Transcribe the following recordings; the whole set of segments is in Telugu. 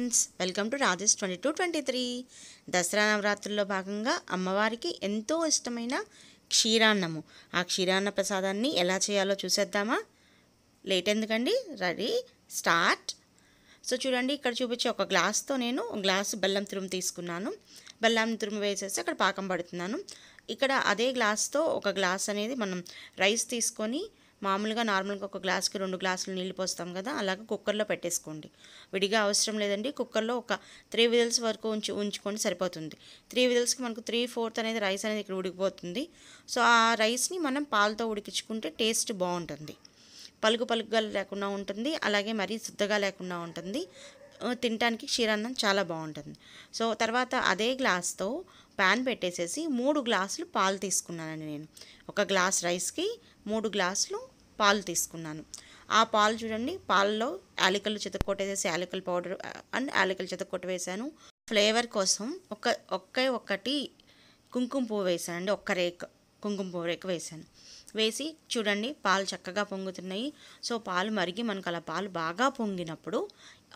Friends, welcome to Rajesh 2223. Dasara నవరాత్రుల్లో భాగంగా అమ్మవారికి ఎంతో ఇష్టమైన క్షీరాన్నము. ఆ క్షీరాన్న ప్రసాదాన్ని ఎలా చేయాలో చూసేద్దామా? లేట్ ఎందుకండి, రెడీ, స్టార్ట్. సో చూడండి, ఇక్కడ చూపించే ఒక గ్లాస్తో నేను గ్లాసు బెల్లం తురుము తీసుకున్నాను. బెల్లం తురుము వేసేసి అక్కడ పాకం పడుతున్నాను. ఇక్కడ అదే గ్లాస్తో ఒక గ్లాస్ అనేది మనం రైస్ తీసుకొని మామూలుగా నార్మల్గా ఒక గ్లాస్కి 2 గ్లాసులు నీళ్ళు పోస్తాం కదా, అలాగే కుక్కర్లో పెట్టేసుకోండి. విడిగా అవసరం లేదండి. కుక్కర్లో ఒక 3 విజిల్స్ వరకు ఉంచుకొని సరిపోతుంది. 3 విజిల్స్కి మనకు 3/4 అనేది రైస్ అనేది ఇక్కడ ఉడికిపోతుంది. సో ఆ రైస్ని మనం పాలతో ఉడికించుకుంటే టేస్ట్ బాగుంటుంది. పలుకుగా లేకుండా ఉంటుంది, అలాగే మరీ శుద్ధగా లేకుండా ఉంటుంది. తినడానికి క్షీరాన్నం చాలా బాగుంటుంది. సో తర్వాత అదే గ్లాస్తో ప్యాన్ పెట్టేసేసి 3 గ్లాసులు పాలు తీసుకున్నానండి. నేను ఒక గ్లాస్ రైస్కి 3 గ్లాసులు పాలు తీసుకున్నాను. ఆ పాలు చూడండి, పాలలో యాలకులు చితక్కొట్టేసేసి యాలకుల పౌడర్ అండ్ యాలకులు చితక్కొట్టి వేసాను. ఫ్లేవర్ కోసం ఒక్కటి కుంకుమ పువ్వు వేసానండి. ఒక్క రేక్ కుంకుమ పువ్వు రేక్ వేసాను. వేసి చూడండి, పాలు చక్కగా పొంగుతున్నాయి. సో పాలు మరిగి మనకు అలా పాలు బాగా పొంగినప్పుడు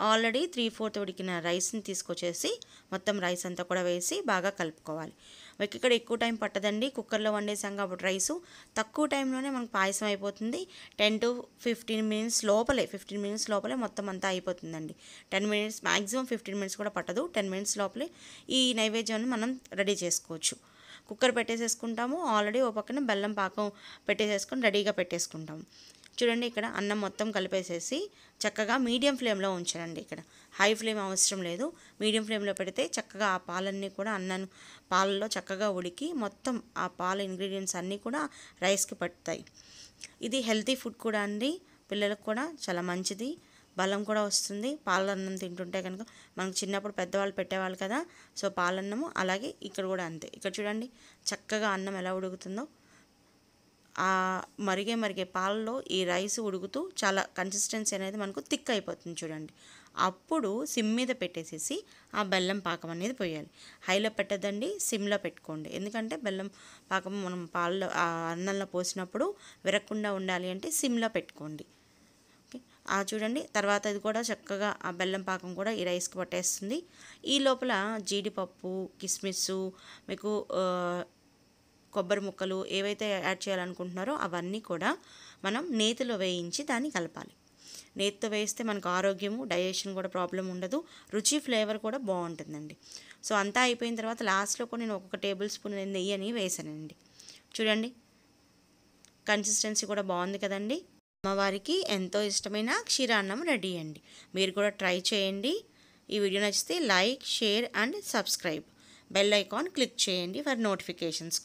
ఆల్రెడీ 3/4 ఉడికిన రైస్ని తీసుకొచ్చేసి మొత్తం రైస్ అంతా కూడా వేసి బాగా కలుపుకోవాలి. మీకు ఇక్కడ ఎక్కువ టైం పట్టదండి, కుక్కర్లో వండేసాం కాబట్టి రైసు తక్కువ టైంలోనే మనకు పాయసం అయిపోతుంది. 10 to 15 మినిట్స్ లోపలే 15 మినిట్స్ లోపలే మొత్తం అంతా అయిపోతుందండి. 10 మినిట్స్ మ్యాక్సిమం 15 మినిట్స్ కూడా పట్టదు. 10 మినిట్స్ లోపలే ఈ నైవేద్యాన్ని మనం రెడీ చేసుకోవచ్చు. కుక్కర్ పెట్టేసేసుకుంటాము. ఆల్రెడీ ఓ పక్కన బెల్లం పాకం పెట్టేసేసుకొని రెడీగా పెట్టేసుకుంటాము. చూడండి, ఇక్కడ అన్నం మొత్తం కలిపేసేసి చక్కగా మీడియం ఫ్లేమ్లో ఉంచానండి. ఇక్కడ హై ఫ్లేమ్ అవసరం లేదు, మీడియం ఫ్లేమ్లో పెడితే చక్కగా ఆ పాలన్నీ కూడా పాలలో చక్కగా ఉడికి మొత్తం ఆ పాల ఇంగ్రీడియంట్స్ అన్నీ కూడా రైస్కి పట్టుతాయి. ఇది హెల్తీ ఫుడ్ కూడా అండి, పిల్లలకు కూడా చాలా మంచిది, బలం కూడా వస్తుంది. పాలన్నం తింటుంటే కనుక మనకు చిన్నప్పుడు పెద్దవాళ్ళు పెట్టేవాళ్ళు కదా, సో పాలన్నము అలాగే ఇక్కడ కూడా అంతే. ఇక్కడ చూడండి చక్కగా అన్నం ఎలా ఉడుకుతుందో. ఆ మరిగే పాలలో ఈ రైస్ ఉడుకుతూ చాలా కన్సిస్టెన్సీ అనేది మనకు థిక్ అయిపోతుంది చూడండి. అప్పుడు సిమ్ మీద పెట్టేసేసి ఆ బెల్లం పాకం అనేది పోయాలి. హైలో పెట్టద్దండి, సిమ్లో పెట్టుకోండి. ఎందుకంటే బెల్లం పాకం మనం పాలలో అన్నంలో పోసినప్పుడు విరగకుండా ఉండాలి అంటే సిమ్లో పెట్టుకోండి. చూడండి, తర్వాత ఇది కూడా చక్కగా ఆ బెల్లం పాకం కూడా ఈ రైస్కి పట్టేస్తుంది. ఈ లోపల జీడిపప్పు, కిస్మిస్సు, మీకు కొబ్బరి ముక్కలు ఏవైతే యాడ్ చేయాలనుకుంటున్నారో అవన్నీ కూడా మనం నేతిలో వేయించి దాన్ని కలపాలి. నేతితో వేస్తే మనకు ఆరోగ్యము, డైజెషన్ కూడా ప్రాబ్లం ఉండదు, రుచి ఫ్లేవర్ కూడా బాగుంటుందండి. సో అంతా అయిపోయిన తర్వాత లాస్ట్లో కూడా నేను 1 టేబుల్ స్పూన్ నెయ్యి అని వేసానండి. చూడండి, కన్సిస్టెన్సీ కూడా బాగుంది కదండి. అమ్మవారికి ఎంతో ఇష్టమైన క్షీరాన్నం రెడీ అండి. మీరు కూడా ట్రై చేయండి. ఈ వీడియో నచ్చితే like, share and subscribe. Bell icon click చేయండి ఫర్ నోటిఫికేషన్స్.